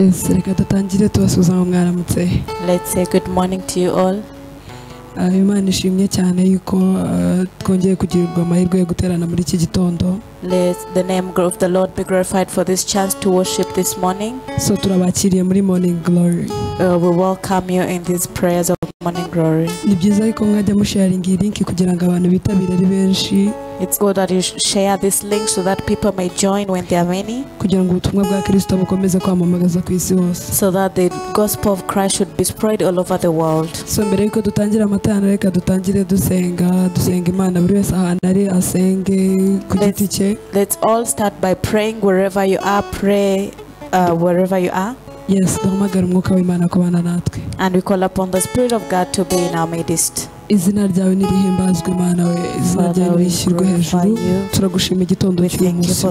Let's say good morning to you all. Imana ishimye cyane yuko twongeye kugirirwa amahirwe yo guterana muri iki gitondo. Let the name of the Lord be glorified for this chance to worship this morning. So turabakiriye muri morning glory. We welcome you in these prayers of morning glory. Ni byiza yuko mwajya musharinga link kugira ngo abantu bitabire ari benshi. It's good that you share this link so that people may join when there are many. Kugira ngo ubutumwa bwa Kristo bukomeze kwamamaza ku isi hose. So that the gospel of Christ should be spread all over the world. So mbere yuko dutangira amatana reka dutangire dusenga Imana buri wese ahantu ari asenge ku giti cye. Let's all start by praying wherever you are. Pray wherever you are. Yes, duhamagara umwuka w'Imana kubana natwe. And we call upon the Spirit of God to be in our midst. Izina ryawe nirihimbazwe Mana we, izina ryawe rishyirwe hejuru. Turagushima igitondo cy'umunsi.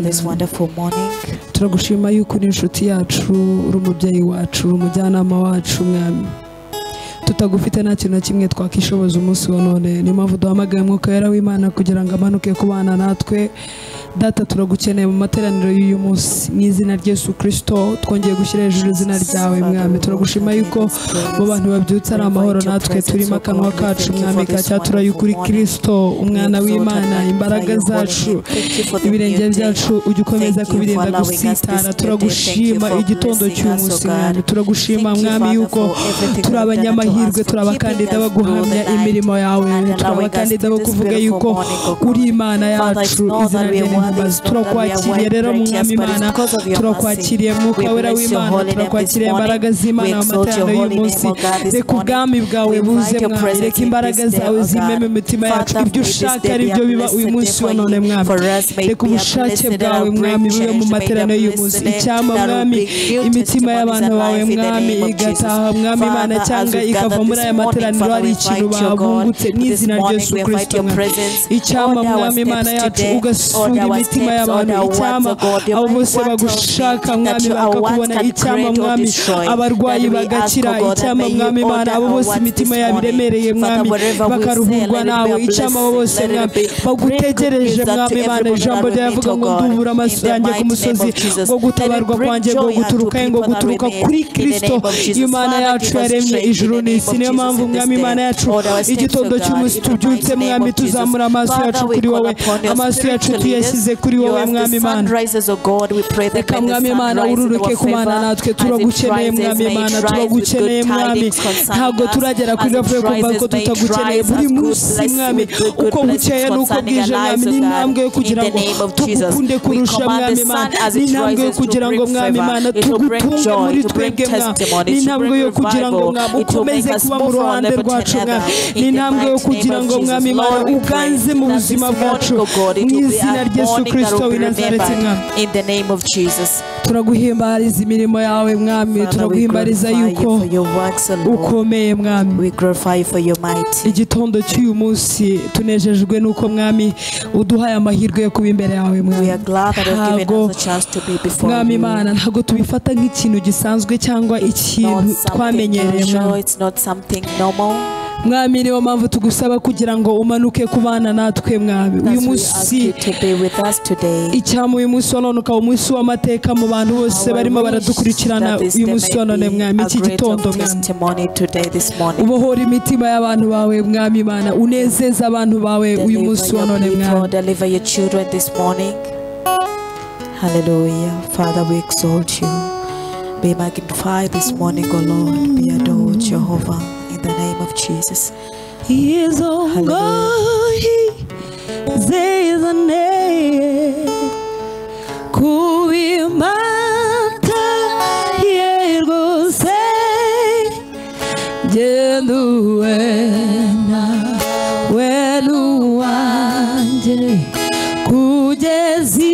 Turagushima yuko uri inshuti yacu, uri umubyeyi wacu, umujyanama wacu mwami. Tutagufite nta kintu na kimwe twakishoboza umunsi wa none. Ni mpamvu duhamagaye umwuka wera w'Imana kugira ngo amanuke kubana natwe. Data turagukeneye mu materaniro y'uyu munsi mu izina rya Yesu Kristo, twongeye gushyira hejuru izina ryawe mwami. Turagushima yuko mu bantu babyutse ari amahoro, natwe turimo akanwa kacu mwami kacyatura y'ukuri Kristo umwana w'Imana. Imbaraga zacu ibirenge byacu ujye ukomeza kubirinda gusitara. Turagushima igitondo cy'umunsi mwami. Turagushima mwami yuko turi abanyamahirwe, turi abakandida bo guhamya imirimo yawe, turi abakandida bo kuvuga yuko uri Imana yacu. Izina turakwakiriye rero mwami Imana, turakwakiriye mwuka wera w'Imana, turakwakiriye imbaraga z'Imana mu materaniro y'umunsi. Reka ubwami bwawe buze mwami, reka imbaraga zawe zimeme mu mitima yacu. Ibyo ushaka ari byo biba uyu munsi wa none mwami. Reka ubushake bwawe mwami bube mu materaniro y'umunsi. Icyama mwami imitima y'abantu bawe mwami igataha mwami Imana, cyangwa ikava muri aya materaniro ari ikintu babungutse mu izina rya Yesu Kristo mwami. Icyama mwami Imana yacu ugasura imitima y'abantu. Icyama abo bose bagushaka mwami bakakubona. Icyama mwami abarwayi bagakira. Icyama mwami Imana abo bose imitima yabo iremereye mwami bakaruhurwa nawe. Icyama abo bose mwami bagutegereje mwami Imana. Ijambo ryavuga ngo ndubura amaso yanjye ku musozi, ngo gutabarwa kwanjye ngo guturuka kuri Kristo Imana yacu yaremye ijuru n'isi. Niyo mpamvu mwami Imana yacu igitondo cy'umunsi tubyutse mwami tuzamura amaso yacu kuri wowe, amaso yacu tuyashyize kuri wowe mwami Imana. Reka mwami Imana ururuke kubana natwe. Turagukeneye mwami Imana, turagukeneye mwami. Ntabwo turagera kuri level kumva ko tutagukeneye. Buri munsi mwami uko bukeye nuko bwije mwami, ni intambwe yo kugira ngo tugukunde kurusha mwami Imana. Ni intambwe yo kugira ngo mwami Imana tugutunge muri twebwe mwami. Ni intambwe yo kugira ngo mwami ukomeze kuba mu ruhande rwacu mwami. Ni intambwe yo kugira ngo mwami Imana uganze mu buzima bwacu mu izina rya Yesu Kristo w'i Nazareti mwami. In the name of Jesus. Turaguhimbariza imirimo yawe mwami, turaguhimbariza yuko ukomeye mwami. We glorify you for your might. Igitondo cy'uyu munsi tunejejwe nuko mwami uduhaye amahirwe yo kuba imbere yawe mwami. We are glad that you have given us a chance to be before you. Mwami Imana ntabwo tubifata nk'ikintu gisanzwe cyangwa ikintu twamenyereye mwami. It's not something normal. Mwami niyo mpamvu tugusaba kugira ngo umanuke kubana natwe mwami uyu munsi. Icyama uyu munsi wa none ukaba umunsi w'amateka mu bantu bose barimo baradukurikirana uyu munsi wa none mwami. Iki gitondo mwami ubohora imitima y'abantu bawe mwami Imana, unezeza abantu bawe uyu munsi wa none mwami. Hallelujah. Father, we exalt you. Be magnified this morning, O Lord. Be adored, Jehovah. In the name of Jesus. He is on God. He is a name. Kuimata yego say Jeluena wenu anje kujezite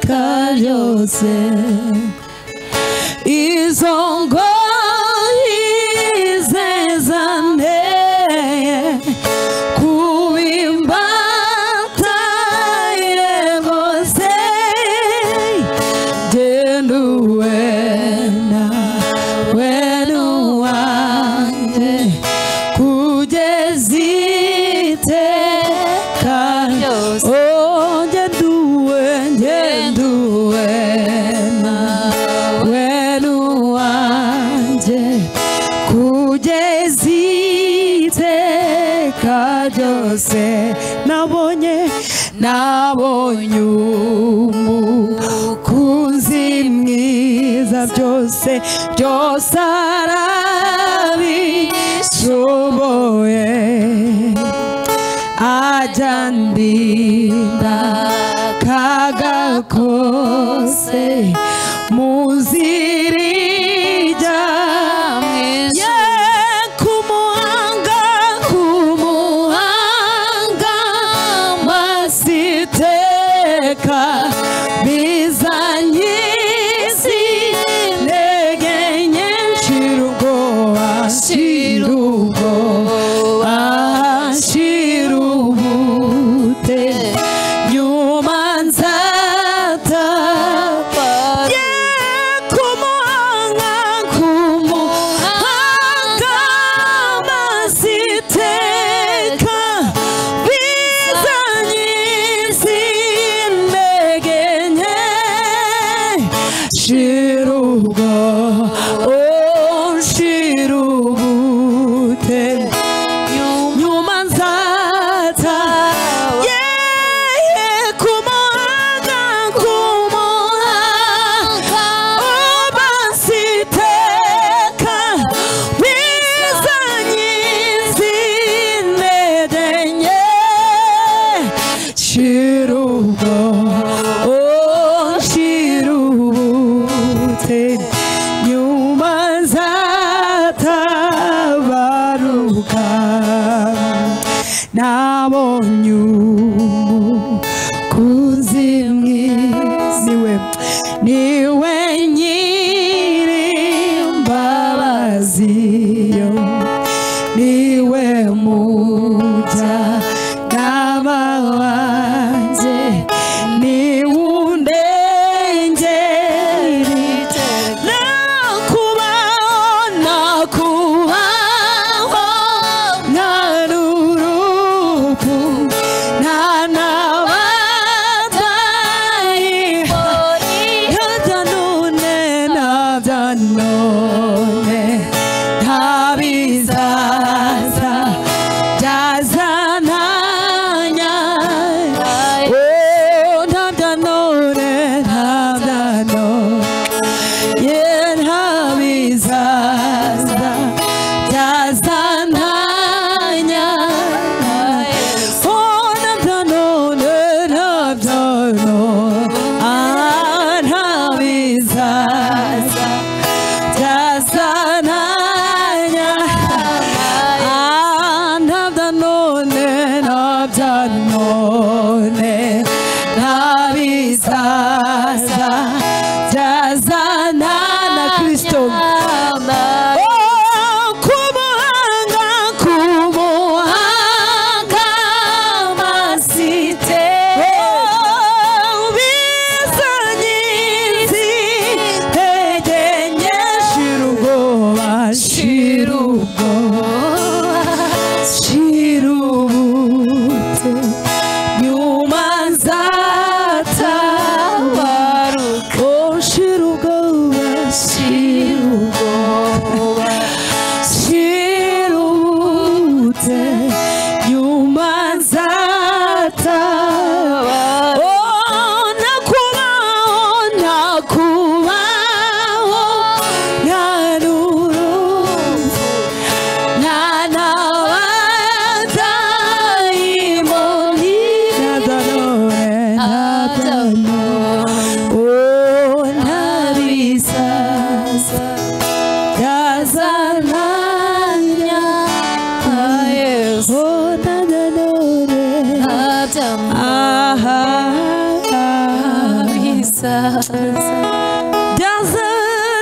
kajose is on God. Oh, nabonye umukunzi mwiza byose arabishoboye ajya ndinda kaga kose muzirija kumuhanga masiteka bizanyisi negenye shirubwoba shirubute nyuma nzata nabonye umukunzi mwiza niwe nyiri imbabazi niwe mujyanama wanjye niwe undengeri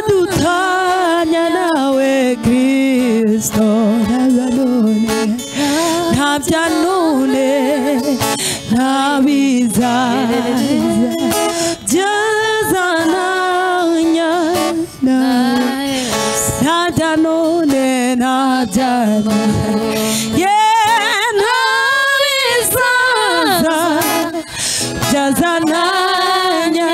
dutanya nawe Kristo ntabya none ntabizaza byazananya ntabya none ntabya ntabizaza byazananya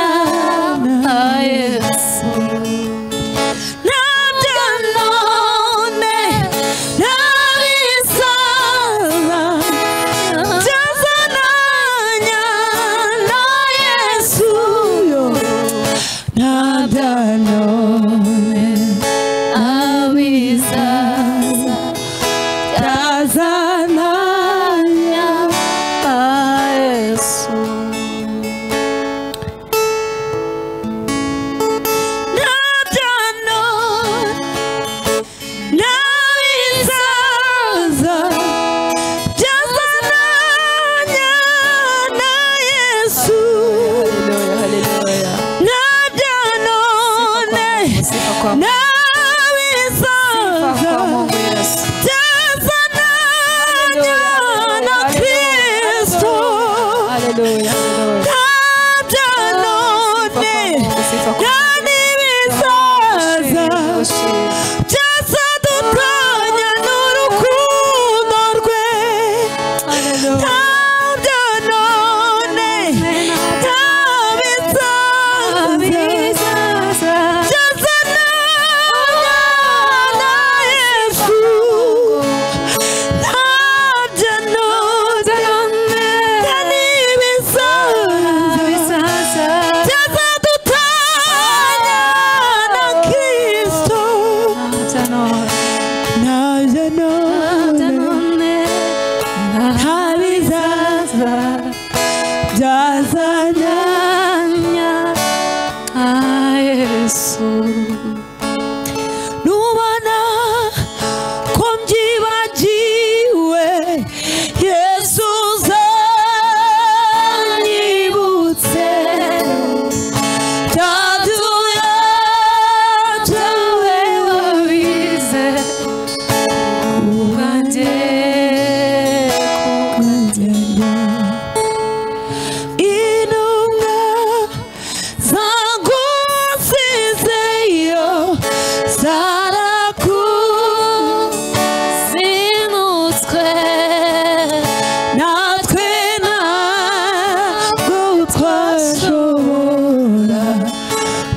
ntashobora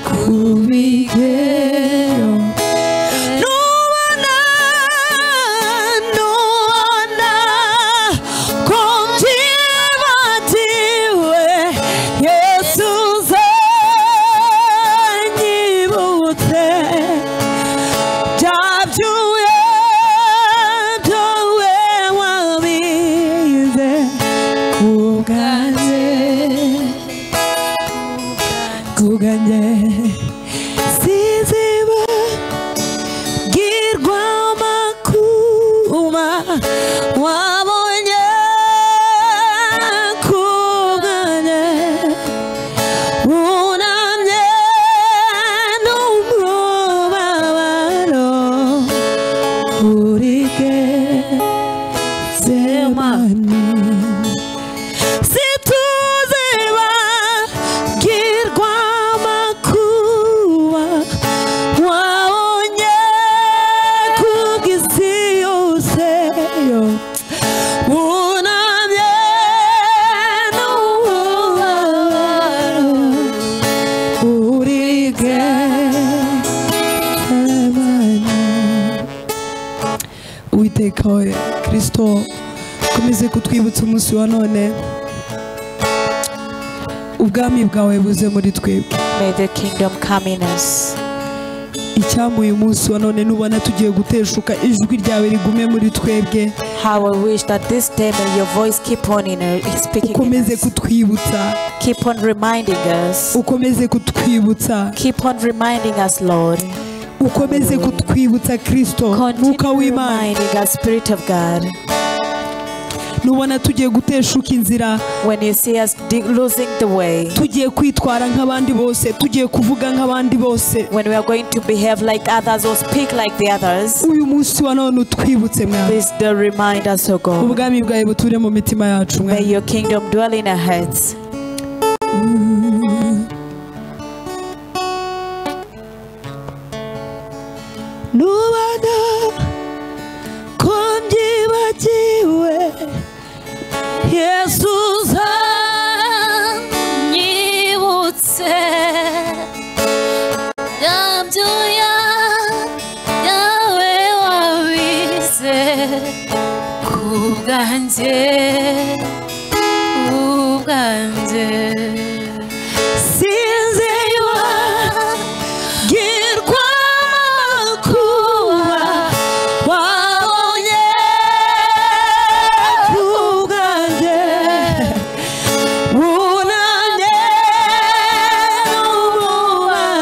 kubigeraho. Nubona ko mbyibatiwe, Yesu uzanyibutse bya byuya byawe wabize kubwanjye, kubwanjye sinzibagirwa amakuba wabonye kubwanjye, wunamye n'umubabaro uri Getsemani. Situzibagirwa amakuba wabonye kubw'isi yose yo, wunamye n'umubabaro uri Getsemani. Uwiteka we Kristo, komeze kutwibutsa umunsi wa none, ubwami bwawe buze muri twebwe. May the kingdom come in us. Icyamuye umunsi wa none nubona tugiye guteshuka, ijwi ryawe rigume muri twebwe. How I wish that this day may your voice keep on speaking in Ukomeze us. kutwibutsa, Keep on reminding us. ukomeze kutwibutsa, Keep on reminding us, Lord. ukomeze kutwibutsa Kristo, Mwuka Continue w'Imana. reminding us, Spirit of God. Nubona tugiye guteshuka inzira, When you see us losing the way, tugiye kwitwara nk'abandi bose, tugiye kuvuga nk'abandi bose, when we are going to behave like others or speak like the others, uyu munsi wa none utwibutse Mwami. please do remind us, O God. Ubwami bwawe buture mu mitima yacu May Mwami. your kingdom dwell in our hearts. Nubona ko mbyibagiwe, Yesu uzanyibutse bya byuya byawe wabize kubwanjye, kubwanjye sinzibagirwa amakuba wabonye kubwanjye, wunamye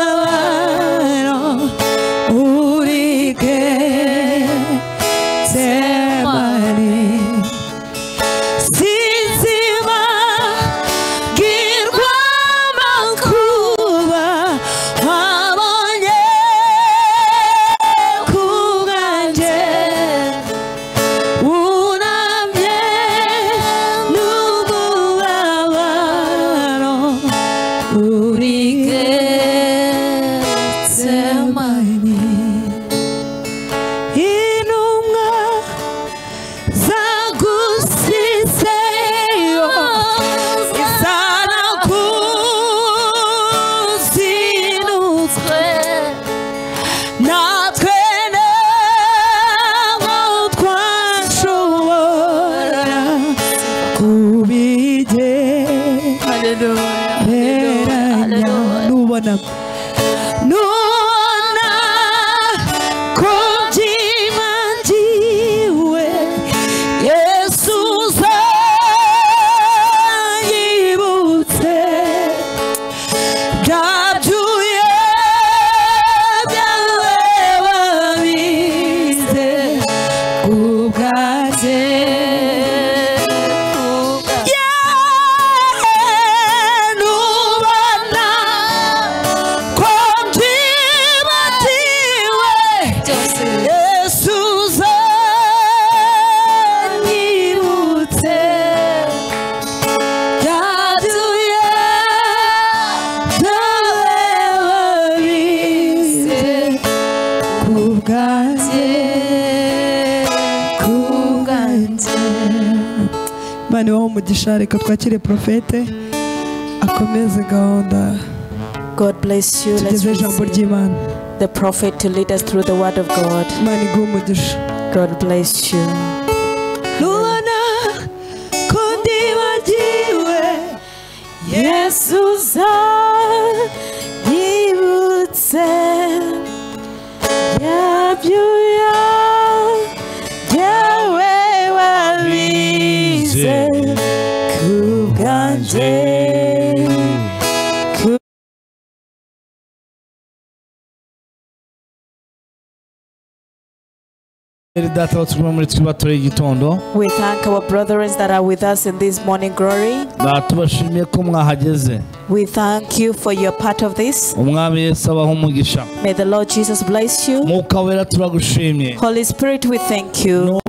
n'umubabaro uri Getsemani. Sinzibagirwa amakuba wabonye kubwanjye, wunamye n'umubabaro uri Getsemani. Intumwa zagusizeyo zarakuzinutswe, natwe ntabwo twashobora kubigereranya. Nubona ko byimangiwe, Yesu uzanyibutse bya byuya byawe wabize kubwanjye. Nubona ko mbyibatiwe, Yesu uzanyibutse bya byuya byawe wabize kubwanjye, kubwanjye. Imana ibahe umugisha. Reka twakire Prophete dukomeze gahunda. God bless you. Let's Tugeze ijambo receive ry'Imana. the prophet to lead us through the word of God. Imana iguhe umugisha. God bless you. Lubona ko ndibagiwe Yesu yibutse yabyuya yawe wabize kubwanje. We thank our brethren that are with us in this morning glory. We thank you for your part of this. May the Lord Jesus bless you. Holy Spirit, we thank you.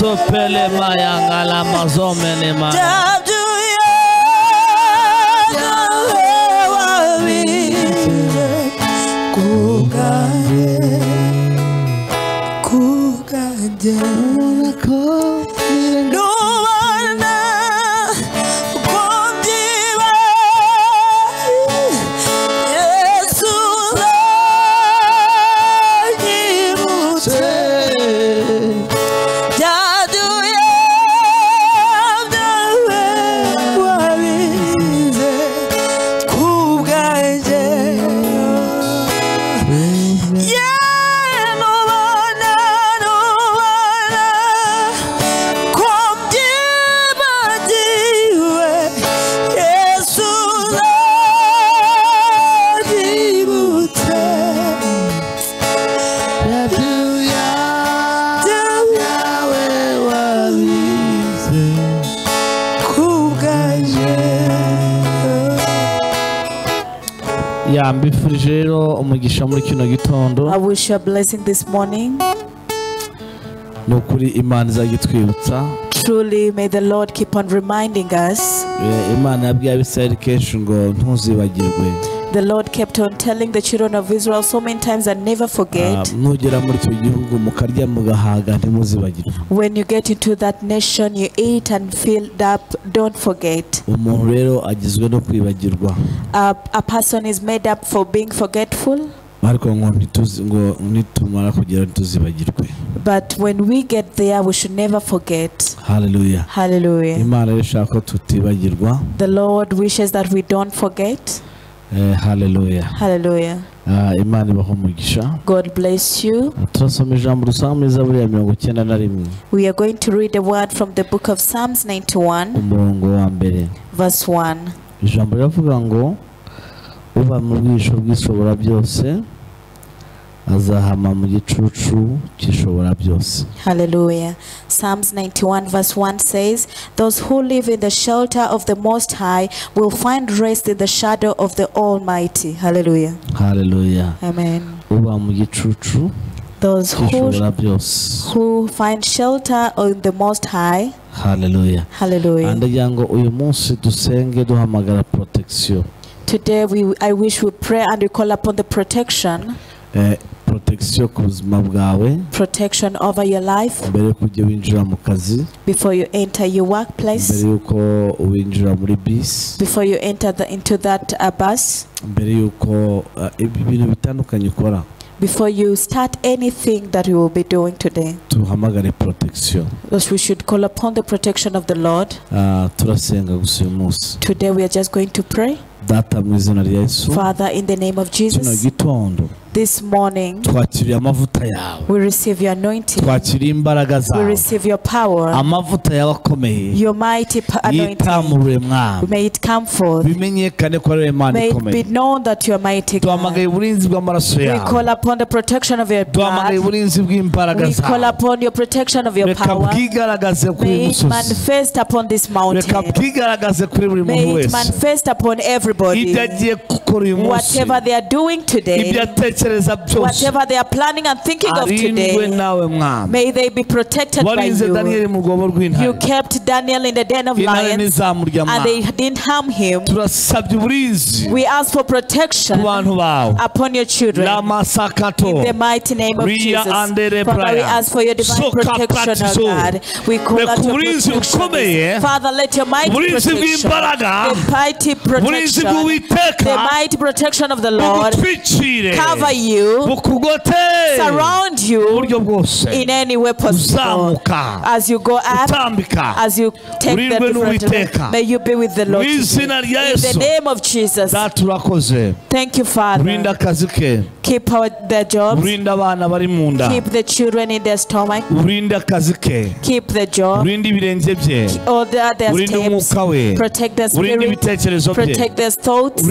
Jesus, Pele mayangala mazomene ma I wish you a blessing this morning. Truly, may the Lord keep on reminding us. The Lord kept on telling the children of Israel so many times that never forget. When you get into that nation, you eat and filled up, don't forget. A person is made up for being forgetful. But when we get there, we should never forget. Hallelujah. Hallelujah. The Lord wishes that we don't forget. Hallelujah. Hallelujah. God bless you. We are going to read a word from the book of Psalms 91, verse 1. azahama mu gicucu cy'ishobora byose. Hallelujah. Psalms 91 verse 1 says, those who live in the shelter of the Most High will find rest in the shadow of the Almighty. Hallelujah. Hallelujah. Amen. Uba mu gicucu Those cy'ishobora byose. who find shelter in the Most High. Hallelujah. Hallelujah. Ndagira ngo uyu munsi dusenge duhamagara protection. Today I wish we pray and we call upon the protection. Protection ku buzima bwawe. Protection over your life. Mbere yo kujya winjira mu kazi. Before you enter your workplace. Mbere yuko winjira muri bus. Before you enter into that bus. Mbere yuko ibintu bitandukanye ukora. Before you start anything that you will be doing today. Tuhamagare protection. Because we should call upon the protection of the Lord. Turasenga gusa uyu munsi. Today we are just going to pray. Data mu izina rya Yesu. Father, in the name of Jesus. Kino gitondo. This morning, twakiriye amavuta yawe. We receive your anointing. Twakiriye imbaraga zawe. We receive your power. Amavuta yawe akomeye. Your mighty anointing. Yitamure mwana. May it come forth. Bimenyekane ko ari Imana ikomeye. May it be known that you are mighty God. Duhamagaye uburinzi bw'amaraso yawe. We call upon the protection of your blood. Duhamagaye uburinzi bw'imbaraga zawe. We call upon your protection of your power. Reka bwigaragaze kuri May it musozi. manifest upon this mountain. Reka bwigaragaze kuri buri muntu wese. May it manifest upon everybody. Ibyagiye gukora uyu munsi. Whatever they are doing today. Ibyatekereza byose. Whatever they are planning and thinking of today, may they be protected by you. You kept Daniel in the den of lions and they didn't harm him. We ask for protection upon your children in the mighty name of Jesus. Father, we ask for your divine protection, oh God. We call out your protection. Father, let your mighty protection, the mighty protection, the mighty protection of the Lord cover you, surround you in any way possible. As you go up, as you take the different, may you be with the Lord. In the name of Jesus. Thank you, Father. Keep their jobs. Keep the children in their stomach. Keep the job. All their steps. Protect their spirit. Protect their thoughts.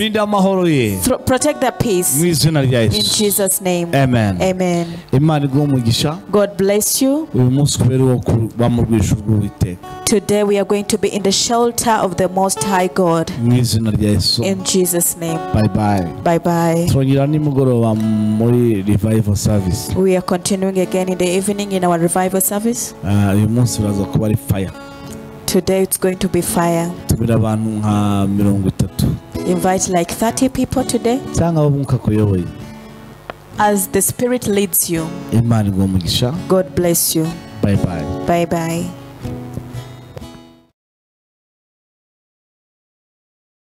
Protect their peace. In Jesus' name. Amen. Amen. God bless you. Today we are going to be in the shelter of the Most High God. In Jesus' name. Bye bye. Bye bye. We are continuing again in the evening in our revival service. Today it's going to be fire. Invite like 30 people today. As the Spirit leads you. God bless you. Bye bye. Bye bye.